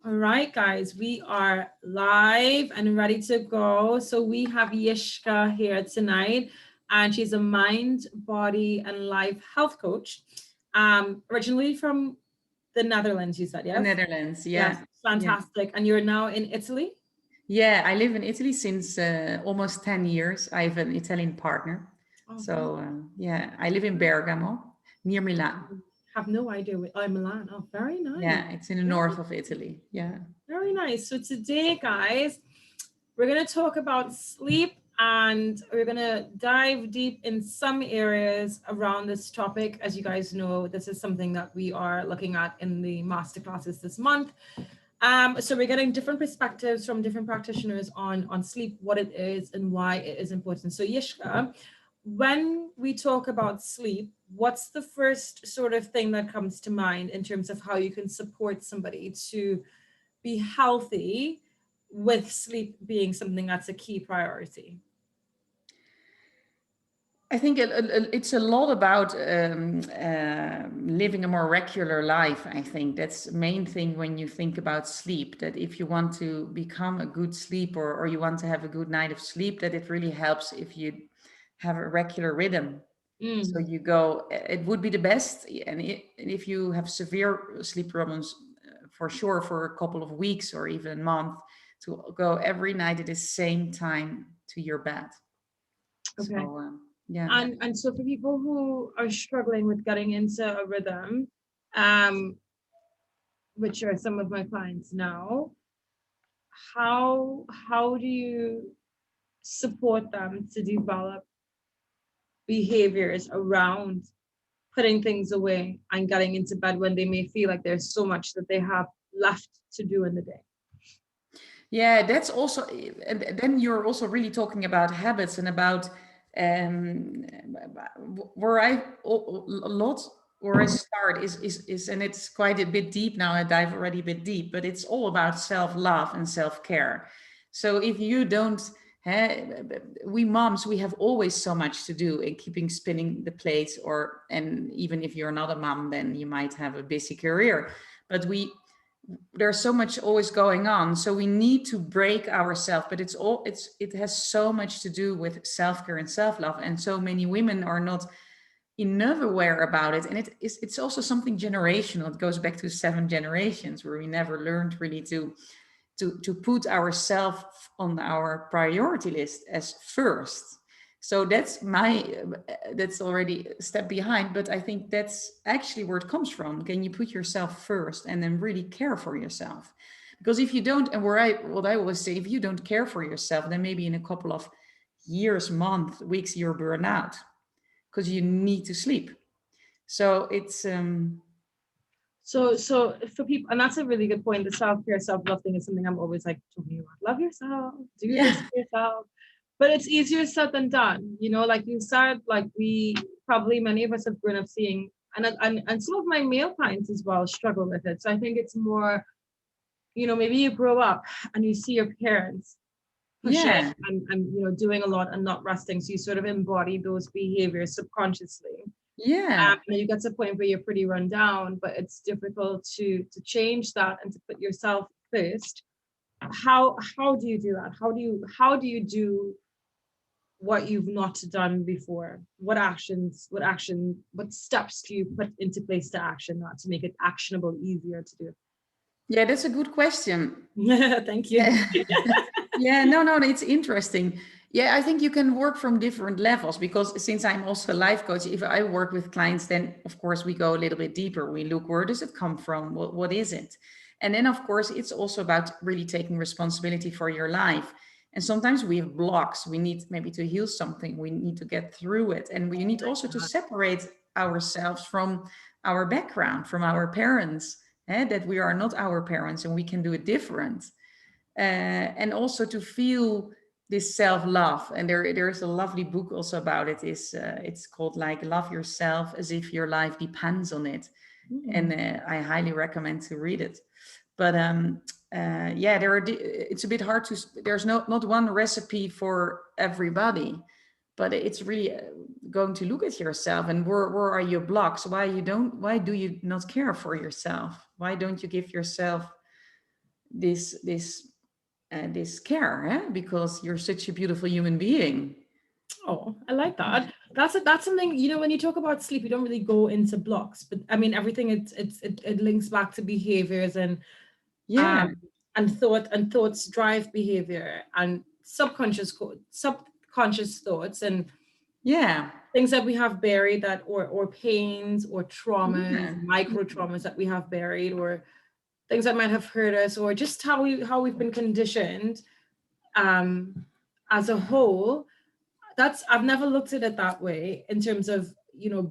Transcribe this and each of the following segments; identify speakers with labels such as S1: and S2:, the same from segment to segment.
S1: All right, guys, we are live and ready to go. So we have Jiska here tonight, and she's a mind, body, and life health coach. Originally from the Netherlands, you said,
S2: The
S1: yes?
S2: Netherlands,
S1: Yes,
S2: yeah. Yeah.
S1: fantastic. And you're now in Italy?
S2: Yeah, I live in Italy since almost 10 years. I have an Italian partner.
S1: Oh,
S2: So, yeah, I live in Bergamo, near Milan.
S1: have no idea. Oh, Milan. Oh, very nice.
S2: Yeah, it's in the
S1: Very,
S2: north of Italy. Yeah.
S1: very nice. So today, guys, we're going to talk about sleep and we're going to dive deep in some areas around this topic. As you guys know, this is something that we are looking at in the masterclasses this month. So we're getting different perspectives from different practitioners on sleep, what it is and why it is important. So Jiska, when we talk about sleep, what's the first sort of thing that comes to mind in terms of how you can support somebody to be healthy with sleep being something that's a key priority?
S2: I think it's a lot about living a more regular life. I think that's the main thing when you think about sleep, that if you want to become a good sleeper or you want to have a good night of sleep, that it really helps if you have a regular rhythm. So
S1: Mm.
S2: you go, it would be the best. And if you have severe sleep problems, for sure, for a couple of weeks or even a month, to go every night at the same time to your bed.
S1: Okay.
S2: So, yeah.
S1: And so for people who are struggling with getting into a rhythm, um, which are some of my clients now, how do you support them to develop behaviors around putting things away and getting into bed when they may feel like there's so much that they have left to do in the day?
S2: Yeah, that's also, and then you're also really talking about habits and about um, where a lot where I start is, and it's quite a bit deep now. I dive already a bit deep, but it's all about self-love and self-care. So if you don't, we moms, we have always so much to do in keeping spinning the plates, and even if you're not a mom, then you might have a busy career, but there's so much always going on, so we need to break ourselves, but it has so much to do with self-care and self-love, and so many women are not enough aware about it, and it's also something generational. It goes back to 7 generations where we never learned really to put ourselves on our priority list as first. So that's already a step behind, but I think that's actually where it comes from. Can you put yourself first and then really care for yourself? Because if you don't, and what I always say, if you don't care for yourself, then maybe in a couple of years, months, weeks, you're burned out because you need to sleep. So it's
S1: So for people, and that's a really good point. The self-care, self-love thing is something I'm always like talking about. Love yourself, do this
S2: yeah.
S1: for yourself. But it's easier said than done. You know, like you said, like we probably many of us have grown up seeing, and some of my male clients as well struggle with it. So I think it's more, you know, maybe you grow up and you see your parents pushing
S2: Yeah.
S1: and you know doing a lot and not resting. So you sort of embody those behaviors subconsciously.
S2: Yeah.
S1: And you get to a point where you're pretty run down, but it's difficult to change that and to put yourself first. How do you do that? How do you do what you've not done before? What steps do you put into place to action that to make it actionable, easier to do?
S2: Yeah, that's a good question.
S1: Thank you.
S2: Yeah. Yeah, no, it's interesting. Yeah, I think you can work from different levels, because since I'm also a life coach, if I work with clients, then of course we go a little bit deeper. We look, where does it come from? What is it? And then of course it's also about really taking responsibility for your life. And sometimes we have blocks. We need maybe to heal something. We need to get through it. And we need also to separate ourselves from our background, from our parents, that we are not our parents and we can do it different, and also to feel this self-love. And there's a lovely book also about it. It's called like Love Yourself as if your life depends on it,
S1: Hmm.
S2: and I highly recommend to read it. But yeah, it's a bit hard to, there's not one recipe for everybody, but it's really going to look at yourself and where are your blocks, why do you not care for yourself, why don't you give yourself this care, because you're such a beautiful human being.
S1: Oh, I like that. That's something, when you talk about sleep, you don't really go into blocks, but I mean everything it links back to behaviors
S2: Yeah,
S1: um and thoughts drive behavior and subconscious thoughts and
S2: yeah,
S1: things that we have buried that or pains or traumas,
S2: yeah,
S1: micro traumas that we have buried or things that might have hurt us or just how we've been conditioned um as a whole. That's I've never looked at it that way in terms of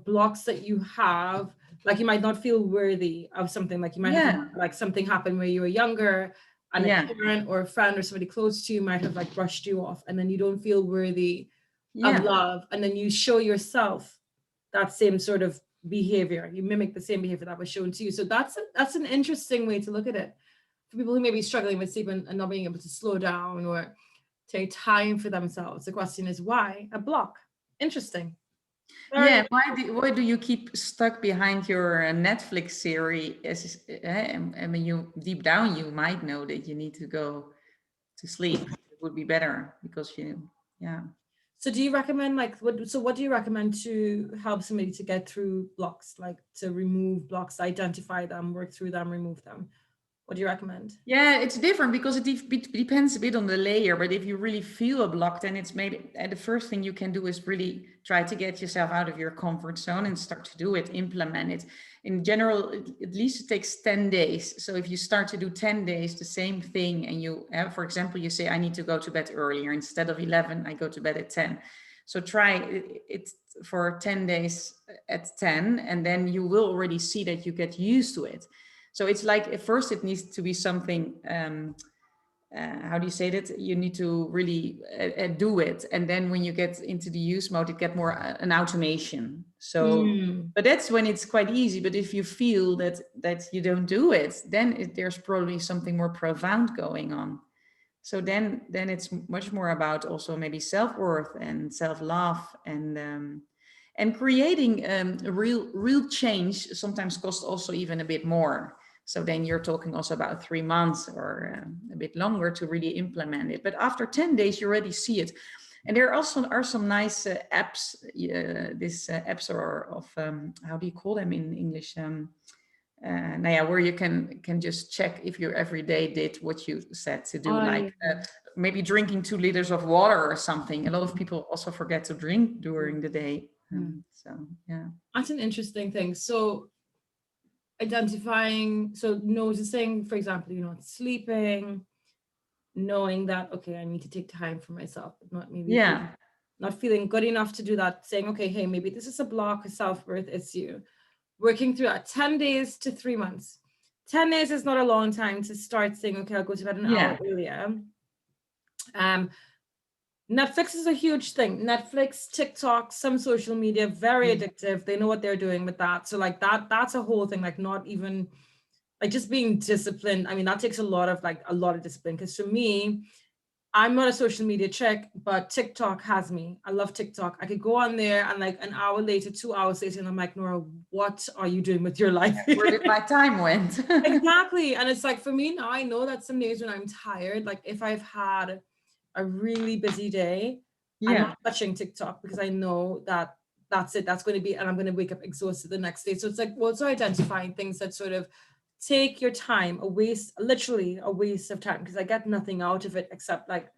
S1: blocks that you have, like you might not feel worthy of something, like you might have
S2: yeah,
S1: like something happen where you were younger and a
S2: yeah,
S1: parent or a friend or somebody close to you might have like brushed you off and then you don't feel worthy of
S2: yeah,
S1: love and then you show yourself that same sort of behavior, you mimic the same behavior that was shown to you. So that's an interesting way to look at it for people who may be struggling with sleep and not being able to slow down or take time for themselves. The question is why a block? Interesting.
S2: yeah.
S1: Very.
S2: Why do you keep stuck behind your Netflix series? I mean, you deep down you might know that you need to go to sleep. It would be better because yeah.
S1: So do you recommend like what do you recommend to help somebody to get through blocks, like to remove blocks, identify them, work through them, remove them? What do you recommend?
S2: Yeah, it's different because depends a bit on the layer. But if you really feel a block, then it's maybe the first thing you can do is really try to get yourself out of your comfort zone and start to do it, implement it. In general, at least it takes 10 days. So if you start to do 10 days, the same thing, and you have, for example, you say, I need to go to bed earlier. Instead of 11, I go to bed at 10. So try it for 10 days at 10, and then you will already see that you get used to it. So it's like at first it needs to be something. How do you say that? You need to really do it, and then when you get into the use mode, it get more an automation. So,
S1: Mm.
S2: but that's when it's quite easy. But if you feel that you don't do it, then there's probably something more profound going on. So then it's much more about also maybe self-worth and self-love and creating a real change sometimes costs also even a bit more. So then you're talking also about 3 months or a bit longer to really implement it. But after 10 days, you already see it. And there also are some nice apps. These apps are of, how do you call them in English? Now, yeah, where you can just check if you every day did what you said to do, like
S1: I
S2: maybe drinking 2 liters of water or something. A lot of people also forget to drink during the day.
S1: Mm.
S2: So yeah,
S1: That's an interesting thing. So identifying, so noticing, for example, you're not sleeping, knowing that okay, I need to take time for myself, but not maybe
S2: yeah,
S1: not feeling good enough to do that, saying, okay, hey, maybe this is a block, a self-worth issue. Working through that 10 days to 3 months. 10 days is not a long time to start saying, okay, I'll go to bed an hour
S2: yeah,
S1: earlier. Um, Netflix is a huge thing. Netflix, TikTok, some social media, very
S2: mm,
S1: addictive. They know what they're doing with that. So like that's a whole thing, like not even like just being disciplined. I mean, that takes a lot of discipline. Because for me, I'm not a social media chick, but TikTok has me. I love TikTok. I could go on there and like an hour later, 2 hours later, and I'm like, Nora, what are you doing with your life?
S2: where did my time went?
S1: Exactly. And it's like for me now, I know that some days when I'm tired, like if I've had a really busy day, I'm
S2: Yeah,
S1: not touching TikTok because I know that that's it. That's going to be, and I'm going to wake up exhausted the next day. So it's like also identifying things that sort of take your time, literally a waste of time, because I get nothing out of it except like,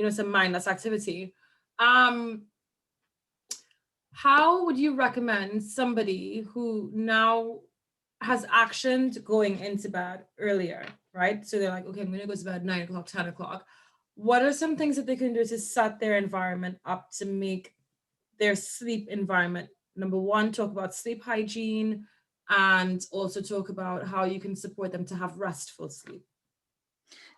S1: some mindless activity. Um, how would you recommend somebody who now has actioned going into bed earlier, right? So they're like, okay, I'm going to go to bed 9 o'clock, 10 o'clock. What are some things that they can do to set their environment up to make their sleep environment? Number one, talk about sleep hygiene and also talk about how you can support them to have restful sleep.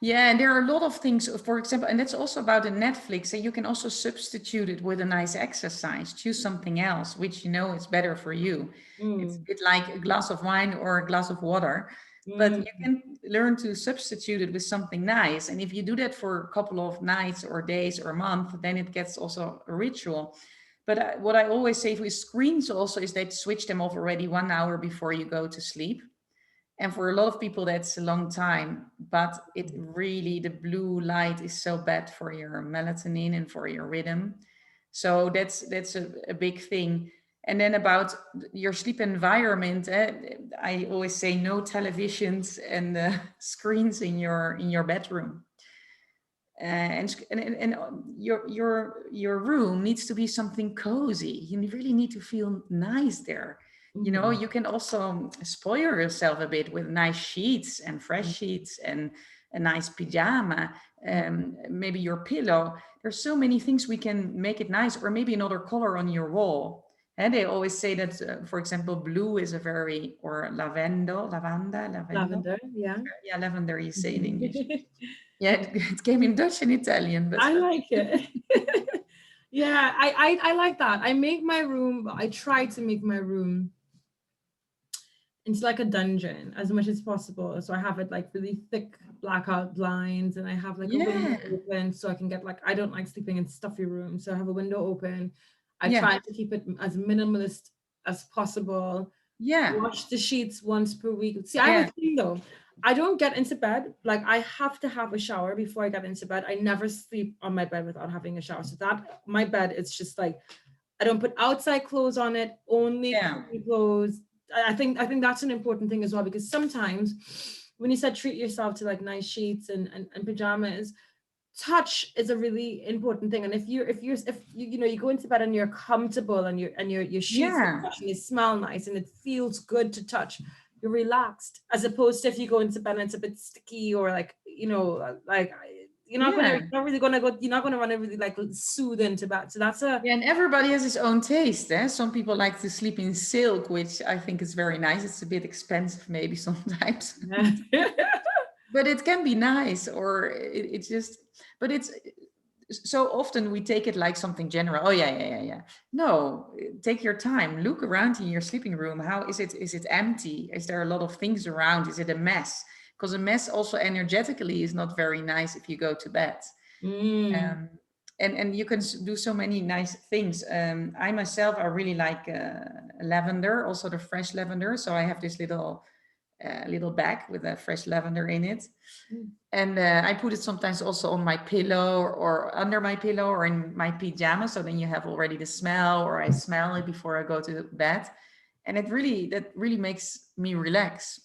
S2: yeah, and there are a lot of things, for example, and that's also about the Netflix, and you can also substitute it with a nice exercise. Choose something else, which you know is better for you. It's a
S1: Mm,
S2: bit like a glass of wine or a glass of water, but you
S1: mm,
S2: can learn to substitute it with something nice. And if you do that for a couple of nights or days or a month, then it gets also a ritual. But what I always say with screens also is that switch them off already 1 hour before you go to sleep. And for a lot of people, that's a long time, but it really, the blue light is so bad for your melatonin and for your rhythm. So that's a big thing. And then about your sleep environment, I always say no televisions and screens in your bedroom. And your room needs to be something cozy. You really need to feel nice there. You know,
S1: Mhm.
S2: you can also spoil yourself a bit with nice sheets and fresh sheets and a nice pajama, maybe your pillow. There's so many things we can make it nice, or maybe another color on your wall. And they always say that, for example, blue is a very, or lavender.
S1: Lavender, yeah.
S2: Yeah, lavender, you say in English.
S1: I
S2: Yeah, it came in Dutch and Italian, but
S1: like it. Yeah, I like that. I make my room, I try to make my room into like a dungeon as much as possible. So I have it like really thick blackout blinds, and I have like a window
S2: yeah,
S1: open so I can get like, I don't like sleeping in stuffy rooms. So I have a window open. I
S2: yeah,
S1: try to keep it as minimalist as possible.
S2: yeah,
S1: Wash the sheets once per week. See, I have a
S2: yeah,
S1: thing though. I don't get into bed. Like I have to have a shower before I get into bed. I never sleep on my bed without having a shower. So that my bed, it's just like I don't put outside clothes on it, only
S2: yeah,
S1: clean clothes. I think that's an important thing as well, because sometimes when you said treat yourself to like nice sheets and pajamas, touch is a really important thing. And if you know you go into bed and you're comfortable and your sheets are
S2: yeah,
S1: fresh and they smell nice and it feels good to touch, you're relaxed, as opposed to if you go into bed and it's a bit sticky, or like like
S2: yeah.
S1: you're not gonna want to really like soothe into bed. So that's a
S2: Yeah, and everybody has his own taste. Eh? Some people like to sleep in silk, which I think is very nice. It's a bit expensive, maybe sometimes, but it can be nice. Or it's just, but it's so often we take it like something general. Oh yeah, yeah, yeah, yeah. No, take your time. Look around in your sleeping room. How is it? Is it empty? Is there a lot of things around? Is it a mess? Because a mess also energetically is not very nice if you go to bed.
S1: mm,
S2: Um, and you can do so many nice things. I myself, I really like lavender, also the fresh lavender. So I have this little bag with a fresh lavender in it,
S1: mm,
S2: and I put it sometimes also on my pillow or under my pillow or in my pajamas. So then you have already the smell, or I smell it before I go to bed, and that really makes me relax.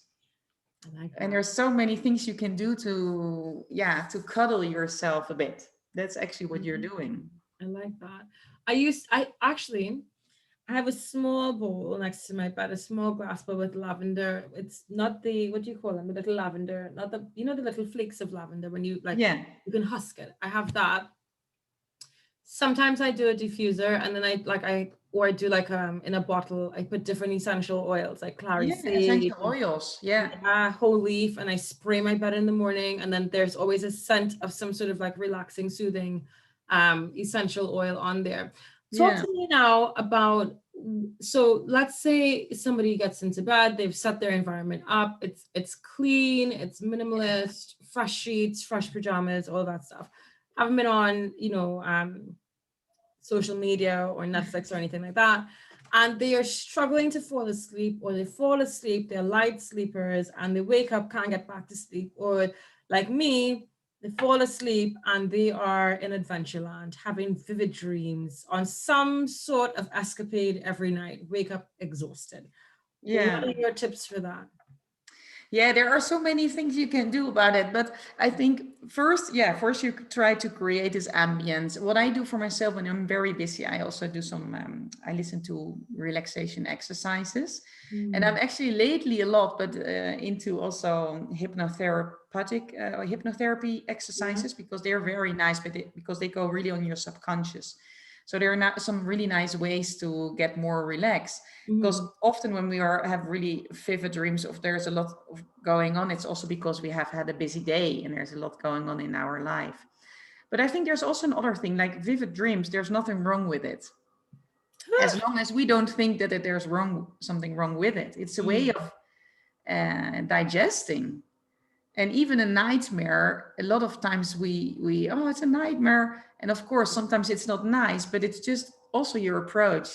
S1: I like
S2: And
S1: that.
S2: there's so many things you can do to, yeah, to cuddle yourself a bit. That's actually what you're
S1: Mhm.
S2: doing.
S1: I like that. I actually I have a small bowl next to my bed, a small glass bowl with lavender. It's not the, what do you call them? The little lavender, not the, the little flakes of lavender when you like,
S2: Yeah,
S1: you can husk it. I have that. Sometimes I do a diffuser, and then or I do like in a bottle, I put different essential oils like clary
S2: yeah,
S1: sage,
S2: essential oils. Yeah,
S1: yeah, whole leaf, and I spray my bed in the morning, and then there's always a scent of some sort of like relaxing, soothing essential oil on there. Talk
S2: yeah,
S1: to me now about, so let's say somebody gets into bed, they've set their environment up, it's clean, it's minimalist, fresh sheets, fresh pajamas, all that stuff. Haven't been on, social media or Netflix or anything like that. And they are struggling to fall asleep, or they fall asleep, they're light sleepers, and they wake up, can't get back to sleep. Or like me, they fall asleep and they are in Adventureland, having vivid dreams on some sort of escapade every night, wake up exhausted. What are
S2: yeah.
S1: your tips for that?
S2: Yeah, there are so many things you can do about it. But I think first you try to create this ambience. What I do for myself when I'm very busy, I also do I listen to relaxation exercises. And I'm
S1: Mm,
S2: actually lately a lot, but into also hypnotherapy
S1: yeah.
S2: exercises, because they're very nice, because they go really on your subconscious. So there are not some really nice ways to get more relaxed, because
S1: Mhm.
S2: often when we have really vivid dreams of there's a lot of going on, it's also because we have had a busy day and there's a lot going on in our life. But I think there's also another thing, like vivid dreams, there's nothing wrong with it, as long as we don't think that there's something wrong with it. It's a way
S1: Mm,
S2: of digesting. And even a nightmare, a lot of times we oh, it's a nightmare, and of course sometimes it's not nice, but it's just also your approach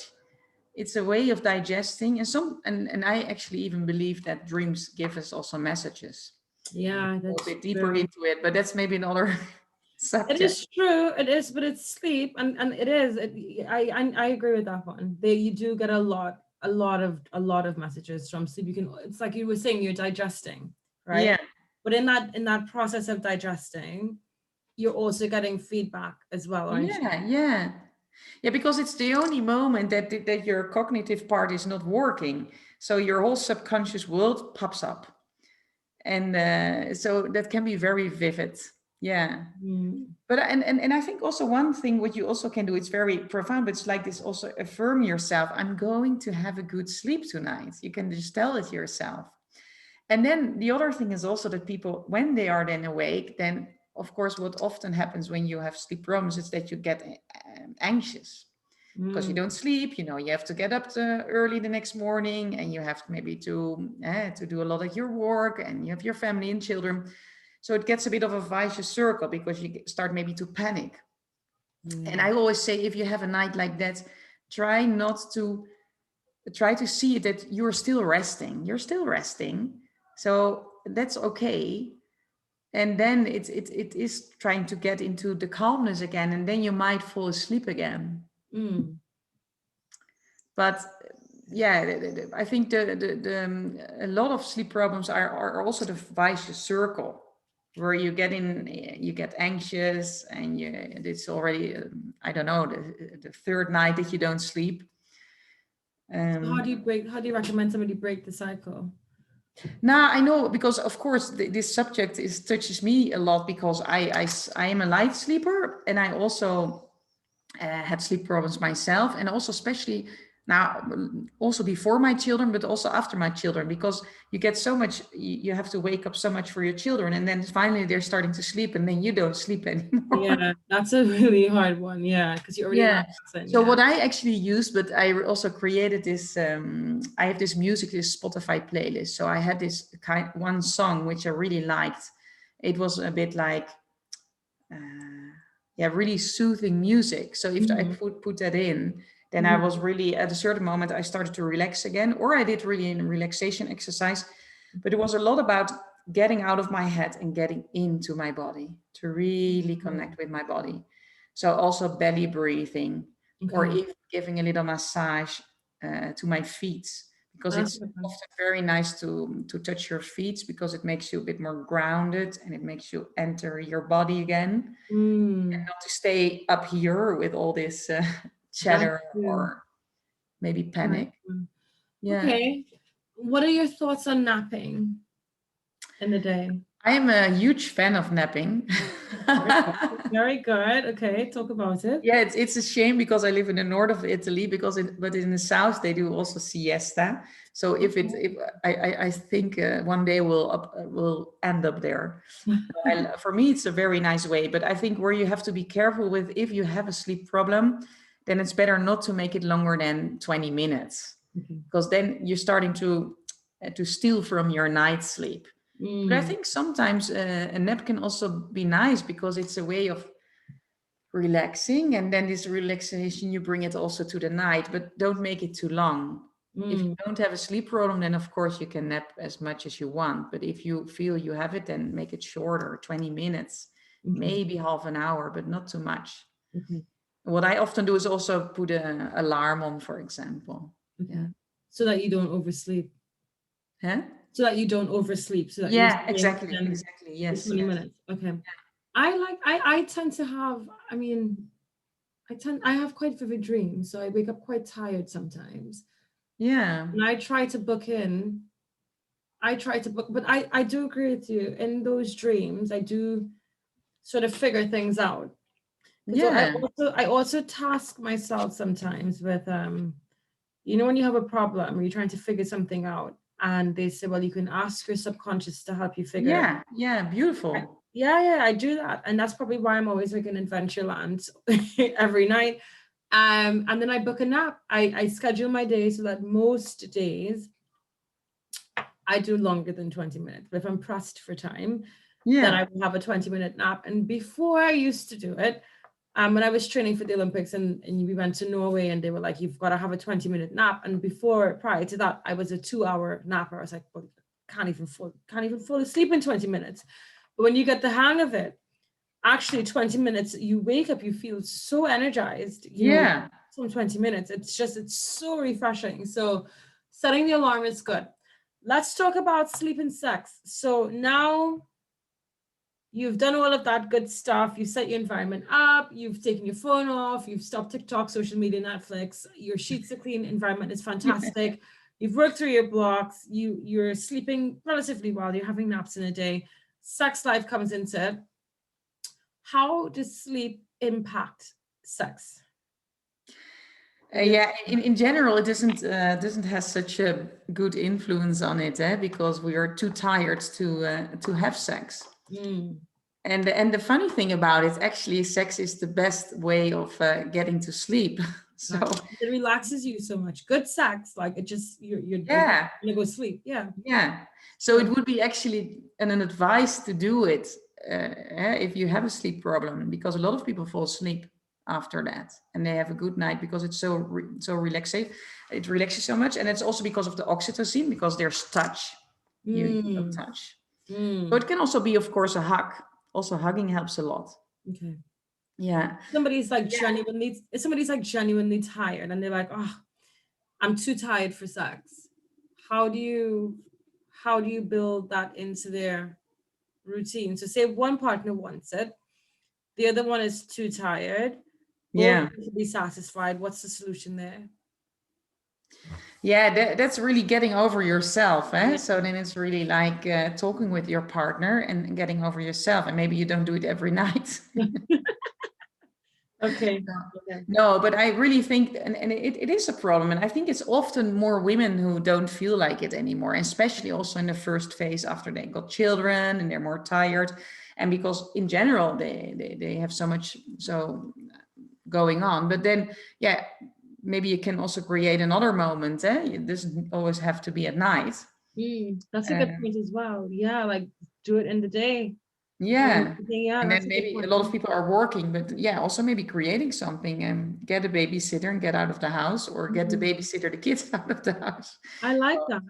S2: it's a way of digesting, and I actually even believe that dreams give us also messages.
S1: Yeah,
S2: Go a
S1: that's
S2: bit deeper
S1: true.
S2: into it, but that's maybe another
S1: It
S2: subject.
S1: is true. It is, but it's sleep, and it is. I agree with that one. They you do get a lot of messages from sleep. You can. It's like you were saying, you're digesting,
S2: Yeah,
S1: right? But in that process of digesting, you're also getting feedback as well, aren't you?
S2: yeah. Yeah, because it's the only moment that your cognitive part is not working. So your whole subconscious world pops up. And so that can be very vivid. Yeah.
S1: Mm.
S2: But and I think also one thing what you also can do, it's very profound, but it's like this also affirm yourself. I'm going to have a good sleep tonight. You can just tell it yourself. And then the other thing is also that people, when they are then awake, then of course what often happens when you have sleep problems is that you get anxious because you
S1: Mm.
S2: don't sleep. You know, you have to get up early the next morning, and you have maybe to do a lot of your work, and you have your family and children. So it gets a bit of a vicious circle because you start maybe to panic. And
S1: Yeah.
S2: I always say, if you have a night like that, try not to try to see that you're still resting. You're still resting, so that's okay. And then it is trying to get into the calmness again, and then you might fall asleep again.
S1: Mm.
S2: But yeah, I think a lot of sleep problems are also the vicious circle where you get anxious, and it's already I don't know, the third night that you don't sleep.
S1: So how
S2: um
S1: do you break? How do you recommend somebody break the cycle?
S2: Now I know, because of course this subject is touches me a lot, because I am a light sleeper, and I also had sleep problems myself, and also especially now, also before my children, but also after my children, because you get so much, you have to wake up so much for your children, and then finally they're starting to sleep, and then you don't sleep anymore.
S1: Yeah, that's a really hard one. Yeah, because you're already in
S2: Yeah.
S1: that lesson.
S2: So
S1: Yeah.
S2: what I actually use, but I also created this. I have this music, this Spotify playlist. So I had this one song which I really liked. It was a bit like, yeah, really soothing music. So if I
S1: Mhm.
S2: put that in, then I
S1: Mhm.
S2: was really, at a certain moment I started to relax again, or I did really a relaxation exercise. But it was a lot about getting out of my head and getting into my body to really
S1: Mhm.
S2: connect with my body. So also belly breathing, or
S1: Okay.
S2: even giving a little massage to my feet, because
S1: That's
S2: it's
S1: okay.
S2: often very nice to touch your feet, because it makes you a bit more grounded, and it makes you enter your body again,
S1: Mm,
S2: not to stay up here with all this
S1: that's
S2: chatter
S1: true.
S2: or maybe
S1: Nice
S2: panic.
S1: one.
S2: Yeah.
S1: Okay. What are your thoughts on napping in the day?
S2: I am a huge fan of napping.
S1: Very good. Very good. Okay, talk about it.
S2: Yeah, it's a shame because I live in the north of Italy, but in the south they do also siesta. So if I think one day we'll end up there. For me, it's a very nice way, but I think where you have to be careful with, if you have a sleep problem, then it's better not to make it longer than 20 minutes,
S1: Okay.
S2: because then you're starting to steal from your night sleep. But I
S1: Mm,
S2: think sometimes a nap can also be nice, because it's a way of relaxing, and then this relaxation you bring it also to the night, but don't make it too long. If you
S1: mm,
S2: don't have a sleep problem, then of course you can nap as much as you want, but if you feel you have it, then make it shorter, 20 minutes,
S1: okay.
S2: maybe half an hour, but not too much.
S1: Okay.
S2: What I often do is also put an alarm on, for example. Yeah.
S1: Okay. So that you don't oversleep.
S2: Huh?
S1: So that you don't oversleep. So that you're
S2: Yeah,
S1: staying
S2: exactly,
S1: within
S2: exactly.
S1: the
S2: Yes,
S1: 20
S2: yes.
S1: minutes. Okay. I tend to have, I mean, I have quite vivid dreams, so I wake up quite tired sometimes.
S2: Yeah,
S1: And I try to book, but I do agree with you. In those dreams, I do sort of figure things out. Because
S2: yeah,
S1: I also task myself sometimes with when you have a problem or you're trying to figure something out, and they say, well, you can ask your subconscious to help you figure it out.
S2: yeah, yeah, beautiful.
S1: Yeah, I do that. And that's probably why I'm always like in Adventureland every night. And then I book a nap. I schedule my day so that most days I do longer than 20 minutes. But if I'm pressed for time, then
S2: Yeah,
S1: I will have a 20-minute nap. And before I used to do it, When I was training for the Olympics and we went to Norway and they were like, you've got to have a 20-minute nap. And prior to that, I was a 2-hour napper. I was like, well, can't even fall asleep in 20 minutes. But when you get the hang of it, actually 20 minutes, you wake up, you feel so energized,
S2: Yeah.
S1: from 20 minutes. It's so refreshing. So setting the alarm is good. Let's talk about sleep and sex. So now you've done all of that good stuff. You've set your environment up. You've taken your phone off. You've stopped TikTok, social media, Netflix. Your sheets are clean. Environment is fantastic. You've worked through your blocks. You're sleeping relatively well. You're having naps in a day. Sex life comes into it. How does sleep impact sex?
S2: Yeah, in general, it doesn't have such a good influence on it, because we are too tired to have sex.
S1: Mm.
S2: And the funny thing about it, actually, sex is the best way of getting to sleep. So
S1: It relaxes you so much. Good sex, like it just you're
S2: yeah,
S1: gonna go sleep. Yeah.
S2: yeah. So it would be actually an advice to do it if you have a sleep problem, because a lot of people fall asleep after that and they have a good night because it's so relaxing. It relaxes so much, and it's also because of the oxytocin, because there's touch. You feel
S1: Mm.
S2: touch. So
S1: Mm.
S2: it can also be, of course, a hug. Also, hugging helps a lot.
S1: Okay.
S2: Yeah.
S1: Somebody's like genuinely, if somebody's like genuinely tired and they're like, oh, I'm too tired for sex. How do you build that into their routine? So say one partner wants it, the other one is too tired, both
S2: Yeah.
S1: need to be satisfied. What's the solution there?
S2: Yeah, that's really getting over yourself.
S1: Yeah.
S2: So then it's really like talking with your partner and getting over yourself. And maybe you don't do it every night.
S1: Okay.
S2: No,
S1: Okay.
S2: no, but I really think, and it is a problem. And I think it's often more women who don't feel like it anymore, especially also in the first phase after they got children and they're more tired. And because in general, they have so much going on. But then, yeah, maybe you can also create another moment. It doesn't always have to be at night.
S1: That's a good
S2: Uh,
S1: point as well. Yeah, like do it in the day.
S2: yeah.
S1: Yeah,
S2: And
S1: that's
S2: then
S1: a good
S2: maybe a
S1: point.
S2: lot of people are working, but yeah, also maybe creating something and get a babysitter and get out of the house, or get the
S1: Mhm.
S2: babysitter, the kids out of the house.
S1: I like that.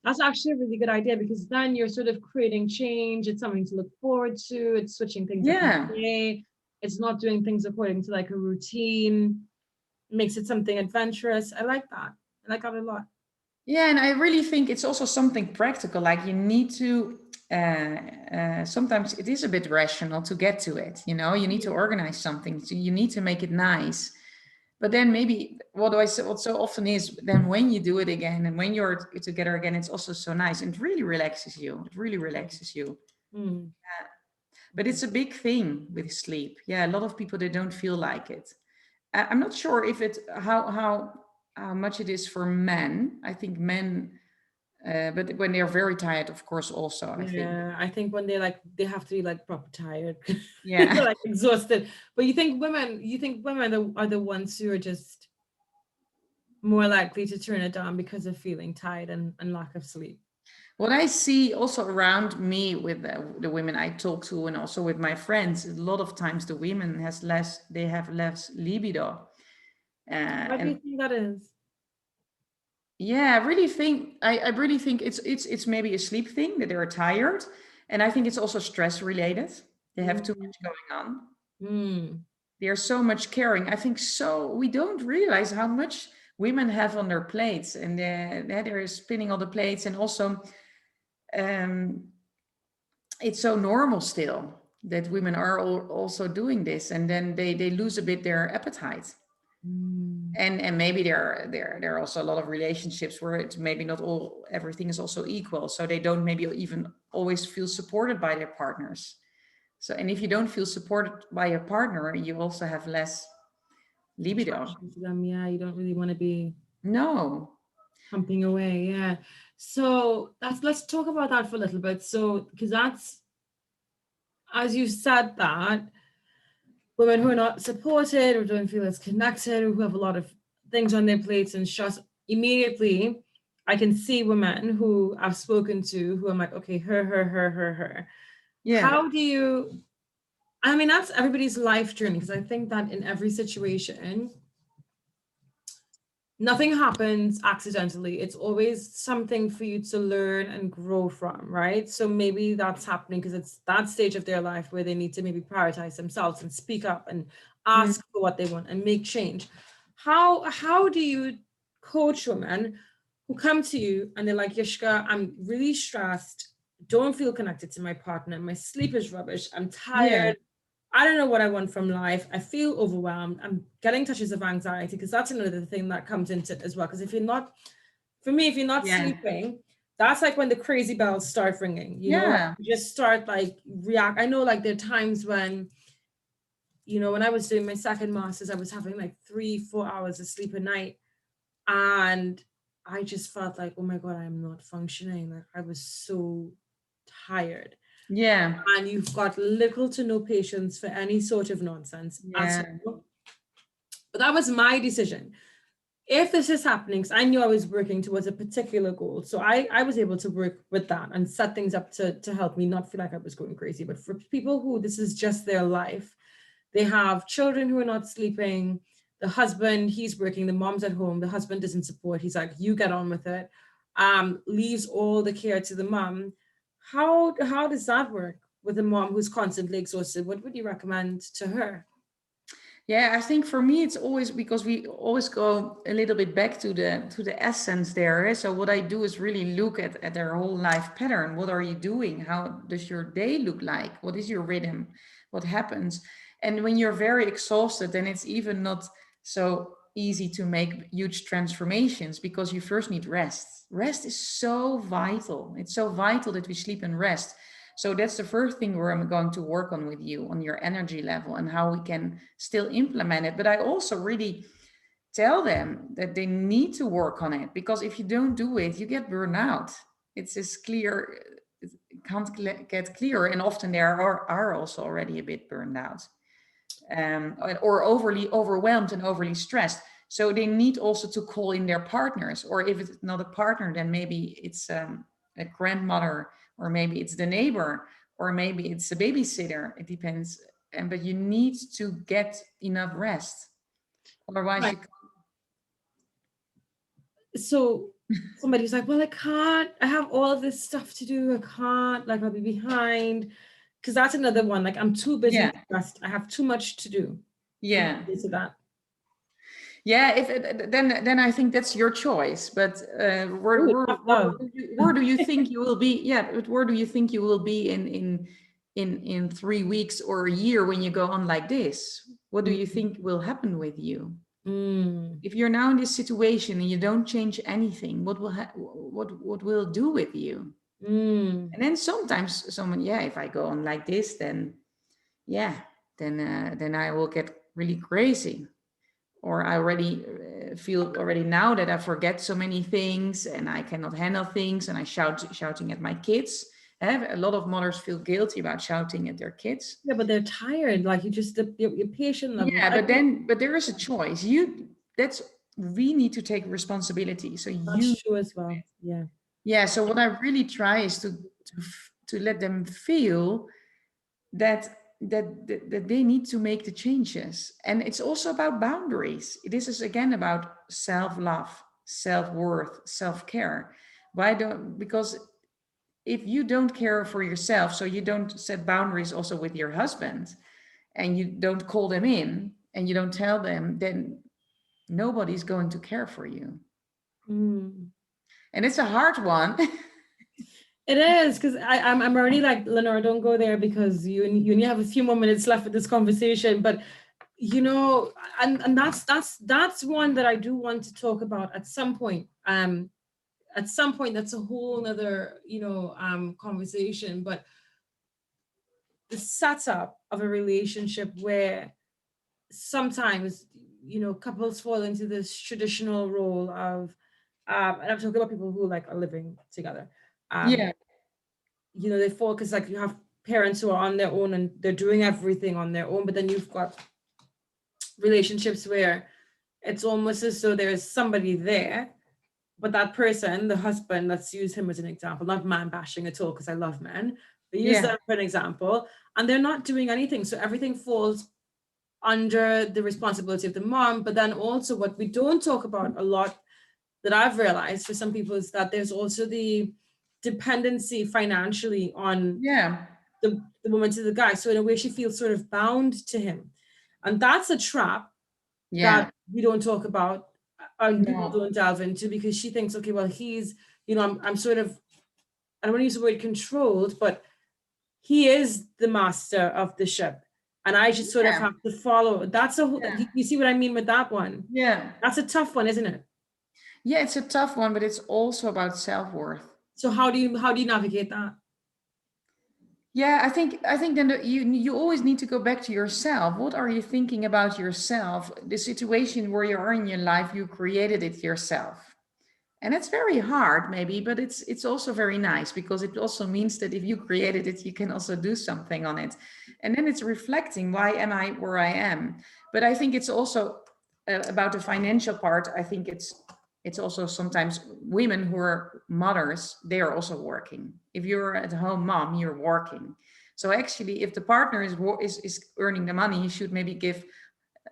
S1: That's actually a really good idea because then you're sort of creating change. It's something to look forward to. It's switching things up in
S2: Yeah.
S1: the day. It's not doing things according to like a routine. Makes it something adventurous. I like that. I like that a lot.
S2: Yeah. And I really think it's also something practical. Like you need to, sometimes it is a bit rational to get to it. You need to organize something. So you need to make it nice. But then maybe what do I say? What so often is then when you do it again and when you're together again, it's also so nice and it really relaxes you. It really relaxes you.
S1: Mm.
S2: But it's a big thing with sleep. Yeah, a lot of people they don't feel like it. I'm not sure if it how much it is for men. I think men, but when they're very tired, of course, also I think.
S1: Yeah, I think when they have to be like proper tired,
S2: Yeah.
S1: like exhausted. But you think women are the ones who are just more likely to turn it down because of feeling tired and lack of sleep.
S2: What I see also around me with the women I talk to and also with my friends, a lot of times the women they have less libido.
S1: Why do you
S2: And
S1: think that is?
S2: yeah, I really think it's maybe a sleep thing that they're tired. And I think it's also stress related. They have too
S1: Mm.
S2: much going on.
S1: Mm.
S2: There's so much caring. I think so we don't realize how much women have on their plates, and they're spinning all the plates, and also um, it's so normal still that women are also doing this, and then they lose a bit their appetite.
S1: Mm.
S2: And maybe there are also a lot of relationships where it's maybe not all everything is also equal, so they don't maybe even always feel supported by their partners. So, and if you don't feel supported by your partner, you also have less libido.
S1: Attraction to them, yeah. You don't really want to be
S2: No.
S1: pumping away, yeah. So let's talk about that for a little bit. So because that's as you said that women who are not supported or don't feel as connected or who have a lot of things on their plates and stress immediately I can see women who I've spoken to who I'm like, okay, her.
S2: Yeah.
S1: How do you I mean, that's everybody's life journey, because I think that in every situation, nothing happens accidentally. It's always something for you to learn and grow from, right? So maybe that's happening because it's that stage of their life where they need to maybe prioritize themselves and speak up and
S2: Mm.
S1: ask for what they want and make change. How do you coach women who come to you and they're like, Yishka, I'm really stressed, don't feel connected to my partner, my sleep is rubbish, I'm
S2: Yeah,
S1: tired, I don't know what I want from life. I feel overwhelmed. I'm getting touches of anxiety, because that's another thing that comes into it as well. Because if you're not, for me, if you're not
S2: yeah,
S1: sleeping, that's like when the crazy bells start ringing, you know,
S2: yeah,
S1: you just start like react. I know like there are times when, you know, when I was doing my second master's, I was having like 3, 4 hours of sleep a night. And I just felt like, oh my God, I'm not functioning. Like I was so tired,
S2: yeah,
S1: and you've got little to no patience for any sort of nonsense at
S2: yeah,
S1: all. But that was my decision. If this is happening, because I knew I was working towards a particular goal. So I was able to work with that and set things up to help me not feel like I was going crazy. But for people who this is just their life, they have children who are not sleeping. The husband, he's working, the mom's at home, the husband doesn't support. He's like, you get on with it. Leaves all the care to the mom. How does that work with a mom who's constantly exhausted? What would you recommend to her?
S2: yeah. I think for me, it's always because we always go a little bit back to the essence there. Eh? So what I do is really look at their whole life pattern. What are you doing? How does your day look like? What is your rhythm? What happens? And when you're very exhausted, then it's even not so easy to make huge transformations because you first need rest. Rest is so vital. It's so vital that we sleep and rest. So that's the first thing where I'm going to work on with you on your energy level and how we can still implement it. But I also really tell them that they need to work on it because if you don't do it, you get burned out. It's as clear, it can't get clearer. And often they are also already a bit burned out or overly overwhelmed and overly stressed. So they need also to call in their partners, or if it's not a partner, then maybe it's a grandmother, or maybe it's the neighbor, or maybe it's a babysitter. It depends. And but you need to get enough rest, otherwise
S1: Right.
S2: you can't.
S1: So somebody's like, well, I can't, I have all of this stuff to do. I can't, like, I'll be behind. Because that's another one. Like, I'm too busy,
S2: Yeah,
S1: stressed. I have too much to do. What
S2: yeah.
S1: do you say to that?
S2: Yeah, if then I think that's your choice. But
S1: Ooh, tough love.
S2: where do you think you will be? Yeah, but where do you think you will be in 3 weeks or a year when you go on like this? What do you
S1: Mm,
S2: think will happen with you?
S1: mm,
S2: If you're now in this situation and you don't change anything, what will it do with you?
S1: mm,
S2: And then sometimes someone, yeah, if I go on like this, then yeah, then I will get really crazy. Or I already feel already now that I forget so many things and I cannot handle things and I shouting at my kids. A lot of mothers feel guilty about shouting at their kids.
S1: yeah, but they're tired. Like, you just, your patient level.
S2: Yeah, but there is a choice. That's we need to take responsibility. So
S1: That's
S2: you
S1: true as well. Yeah.
S2: yeah. So what I really try is to let them feel that they need to make the changes, and it's also about boundaries. This is again about self-love, self-worth, self-care. Why don't Because if you don't care for yourself, so you don't set boundaries also with your husband, and you don't call them in and you don't tell them, then nobody's going to care for you.
S1: Mm.
S2: And it's a hard one.
S1: It is, because I'm already like, Lenore, don't go there, because you only have a few more minutes left with this conversation. But you know, and that's one that I do want to talk about at some point. At some point, that's a whole nother, conversation. But the setup of a relationship where sometimes, couples fall into this traditional role of, and I'm talking about people who like are living together. Um,
S2: Yeah,
S1: they fall because, like, you have parents who are on their own and they're doing everything on their own, but then you've got relationships where it's almost as though there's somebody there, but that person, the husband, let's use him as an example, not man bashing at all, because I love men, I use
S2: Yeah.
S1: them for an example, and they're not doing anything. So everything falls under the responsibility of the mom. But then also, what we don't talk about a lot that I've realized for some people is that there's also the dependency financially on
S2: Yeah.
S1: the woman to the guy. So in a way, she feels sort of bound to him. And that's a trap that
S2: Yeah.
S1: we don't talk about and people
S2: No.
S1: don't delve into, because she thinks, okay, well, he's, I'm sort of, I don't want to use the word controlled, but he is the master of the ship. And I just sort of
S2: Yeah.
S1: have to follow. That's a,
S2: Yeah.
S1: you see what I mean with that one?
S2: Yeah.
S1: That's a tough one, isn't it?
S2: Yeah, it's a tough one, but it's also about self-worth.
S1: So how do you navigate that?
S2: Yeah, I think then you always need to go back to yourself. What are you thinking about yourself? The situation where you are in your life, you created it yourself. And it's very hard maybe, but it's also very nice because it also means that if you created it, you can also do something on it. And then it's reflecting, why am I where I am? But I think it's also about the financial part. I think it's also sometimes women who are mothers, they are also working. If you're at home mom, you're working. So actually, if the partner is earning the money, he should maybe give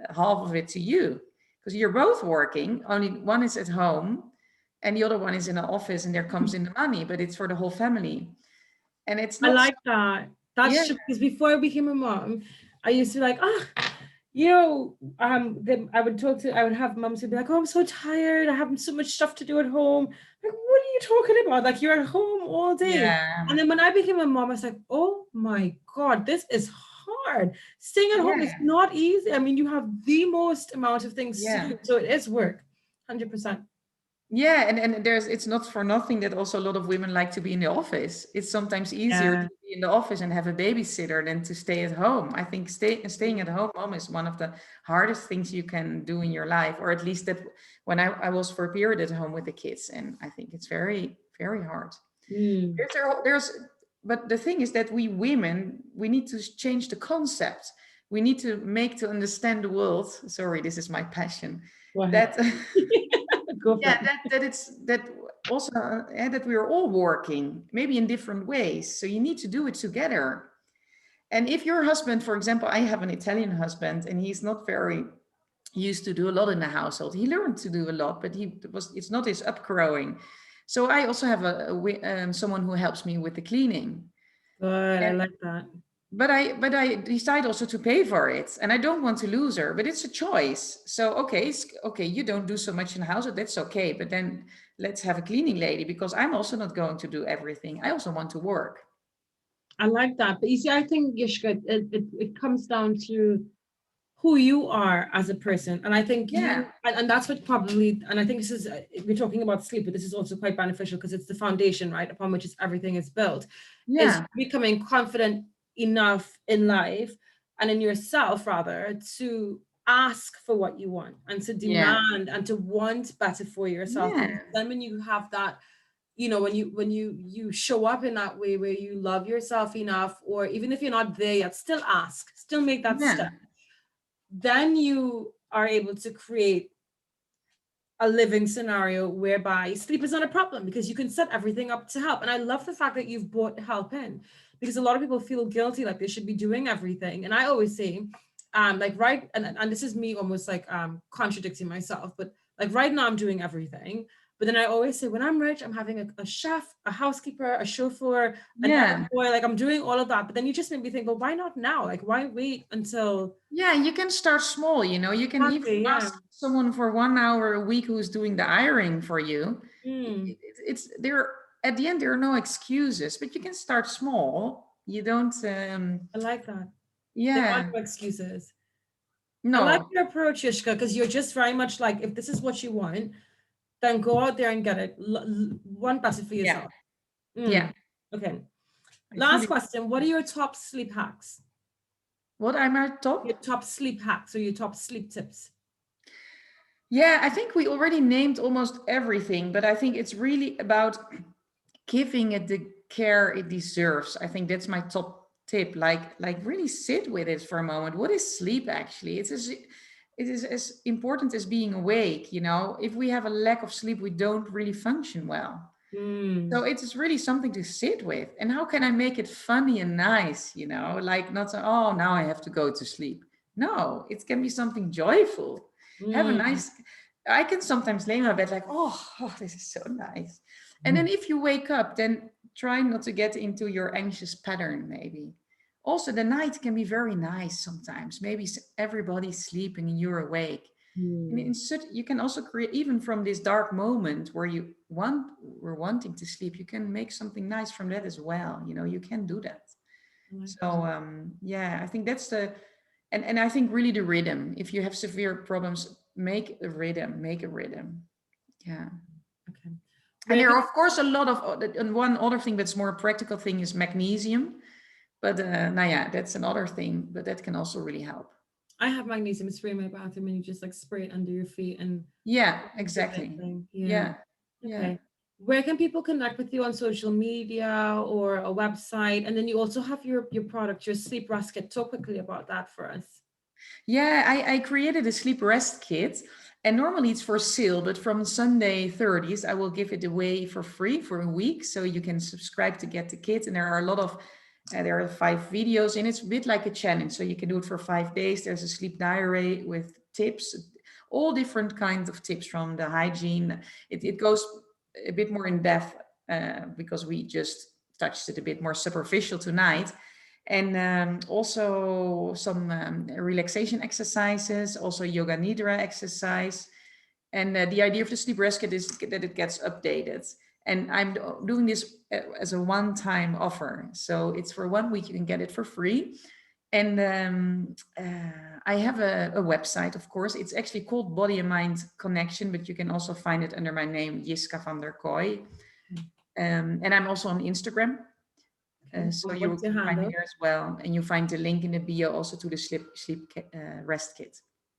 S2: half of it to you, because you're both working. Only one is at home and the other one is in an office, and there comes in the money, but it's for the whole family. And it's
S1: I
S2: not,
S1: like that.
S2: yeah,
S1: That's true, because before I became a mom, I used to be like, I would I would have moms who'd be like, oh, I'm so tired. I have so much stuff to do at home. Like, what are you talking about? Like, you're at home all day.
S2: yeah,
S1: And then when I became a mom, I was like, oh my God, this is hard. Staying at home is
S2: yeah,
S1: not easy. I mean, you have the most amount of things to
S2: yeah.
S1: do. So it is work, 100%.
S2: Yeah, and there's it's not for nothing that also a lot of women like to be in the office. It's sometimes easier to
S1: Yeah.
S2: be in the office and have a babysitter than to stay at home. I think staying at home mom is one of the hardest things you can do in your life, or at least that when I was for a period at home with the kids, and I think it's very, very hard.
S1: Mm.
S2: There's but the thing is that we women, we need to change the concept. We need to make to understand the world. Sorry, this is my passion.
S1: Go ahead.
S2: That
S1: Go for
S2: yeah,
S1: it.
S2: that it's that also that we're all working, maybe in different ways. So you need to do it together. And if your husband, for example, I have an Italian husband, and he's not very used to do a lot in the household. He learned to do a lot, but it's not his upgrowing. So I also have someone who helps me with the cleaning.
S1: Good. I like that.
S2: But I decide also to pay for it, and I don't want to lose her, but it's a choice. So okay, okay, you don't do so much in the house, that's okay, but then let's have a cleaning lady, because I'm also not going to do everything. I also want to work.
S1: I like that. But you see, I think, Yishka, it comes down to who you are as a person. And I think
S2: Yeah,
S1: and that's what probably, and I think this is, we're talking about sleep, but this is also quite beneficial because it's the foundation, right, upon which everything is built, is
S2: yeah,
S1: becoming confident enough in life and in yourself, rather, to ask for what you want and to
S2: yeah,
S1: demand and to want better for yourself.
S2: yeah,
S1: And then when you have that, when you show up in that way where you love yourself enough, or even if you're not there yet, still ask, still make that
S2: yeah,
S1: step, then you are able to create a living scenario whereby sleep is not a problem, because you can set everything up to help. And I love the fact that you've brought help in, because a lot of people feel guilty, like they should be doing everything. And I always say, like, right, and this is me almost like contradicting myself, but like right now I'm doing everything. But then I always say, when I'm rich, I'm having a chef, a housekeeper, a chauffeur, an
S2: yeah.
S1: errand boy, like I'm doing all of that. But then you just made me think, well, why not now? Like, why wait until
S2: Yeah, you can start small, you can even
S1: exactly, yeah.
S2: ask someone for 1 hour a week who's doing the ironing for you.
S1: Mm,
S2: It's there. At the end, there are no excuses, but you can start small. You don't
S1: I like that. There are
S2: yeah,
S1: no excuses. I like
S2: no,
S1: your approach, Yishka, because you're just very much like, if this is what you want, then go out there and get it. Want better for
S2: yeah,
S1: yourself.
S2: yeah.
S1: Mm. Okay.
S2: I
S1: Last
S2: fully.
S1: question. What are your top sleep hacks?
S2: What I'm at
S1: Your
S2: top?
S1: top sleep hacks or your top sleep tips?
S2: Yeah, I think we already named almost everything, but I think it's really about giving it the care it deserves. I think that's my top tip. Like really sit with it for a moment. What is sleep actually? It is as important as being awake. If we have a lack of sleep, we don't really function well. So it's really something to sit with. And how can I make it funny and nice, like not so, oh, now I have to go to sleep. No, it can be something joyful. Have a
S1: Mm.
S2: nice, I can sometimes lay in my bed like, oh, this is so nice. And then if you wake up, then try not to get into your anxious pattern, maybe. Also, the night can be very nice sometimes. Maybe everybody's sleeping and you're awake. And
S1: Mm.
S2: you can also create, even from this dark moment where we're wanting to sleep, you can make something nice from that as well. You can do that.
S1: I like
S2: So
S1: that.
S2: yeah, I think that's and I think really the rhythm. If you have severe problems, make a rhythm. Yeah.
S1: Okay.
S2: And
S1: Where
S2: there
S1: can
S2: are of course a lot of, and one other thing that's more a practical thing is magnesium. But now yeah, that's another thing, but that can also really help.
S1: I have magnesium spray in my bathroom and you just like spray it under your feet and
S2: Yeah,
S1: it's a big
S2: exactly.
S1: thing. Yeah.
S2: Yeah. Yeah.
S1: Okay. Where can people connect with you on social media or a website? And then you also have your product, your sleep rest kit. Talk quickly about that for us.
S2: Yeah, I created a sleep rest kit, and normally it's for sale, but from Sunday 30th, I will give it away for free for a week. So you can subscribe to get the kit. And there are a lot of, there are 5 videos, and it's a bit like a challenge. So you can do it for 5 days. There's a sleep diary with tips, all different kinds of tips from the hygiene. It goes a bit more in depth because we just touched it a bit more superficial tonight. And also some relaxation exercises, also yoga nidra exercise. And the idea of the sleep rest kit is that it gets updated. And I'm doing this as a one-time offer. So it's for 1 week, you can get it for free. And I have a website, of course. It's actually called Body and Mind Connection, but you can also find it under my name, Jiska van der Kooi. And I'm also on Instagram.
S1: Okay.
S2: So you
S1: What's your
S2: can find me
S1: handle?
S2: there as well. And you find the link in the bio also to the rest kit.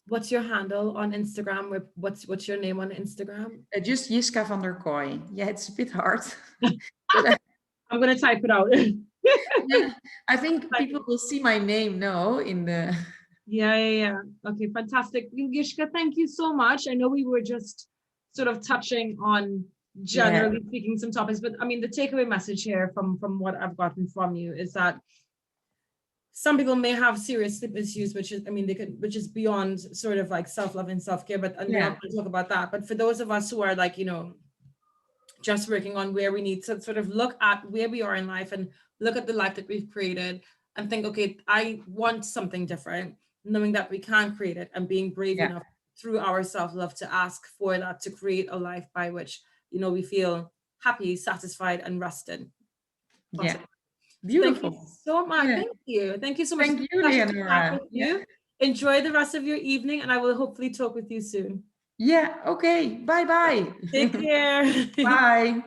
S1: What's your handle on Instagram? What's your name on Instagram?
S2: Just Jiska van der Kooi. Yeah, it's a bit hard. But
S1: I'm gonna type it out.
S2: yeah, I think people will see my name now in the.
S1: Yeah. Okay, fantastic. Yishka, thank you so much. I know we were just sort of touching on
S2: Yeah,
S1: generally speaking some topics, but I mean the takeaway message here from what I've gotten from you is that some people may have serious sleep issues, which is, I mean, which is beyond sort of like self-love and self-care, but and we're
S2: yeah,
S1: not going to talk about that. But for those of us who are like, just working on where we need to sort of look at where we are in life and look at the life that we've created and think, okay, I want something different, knowing that we can create it and being brave
S2: yeah,
S1: enough through our self-love to ask for that, to create a life by which, we feel happy, satisfied, and rested.
S2: yeah.
S1: Awesome. So thank you
S2: Beautiful.
S1: so much.
S2: Yeah.
S1: Thank you. Thank you so much. It's
S2: Thank
S1: been
S2: you,
S1: a pleasure to chat
S2: Leonora.
S1: with
S2: Yeah.
S1: you. Enjoy the rest of your evening, and I will hopefully talk with you soon.
S2: Yeah. Okay. Bye bye.
S1: Take care.
S2: Bye.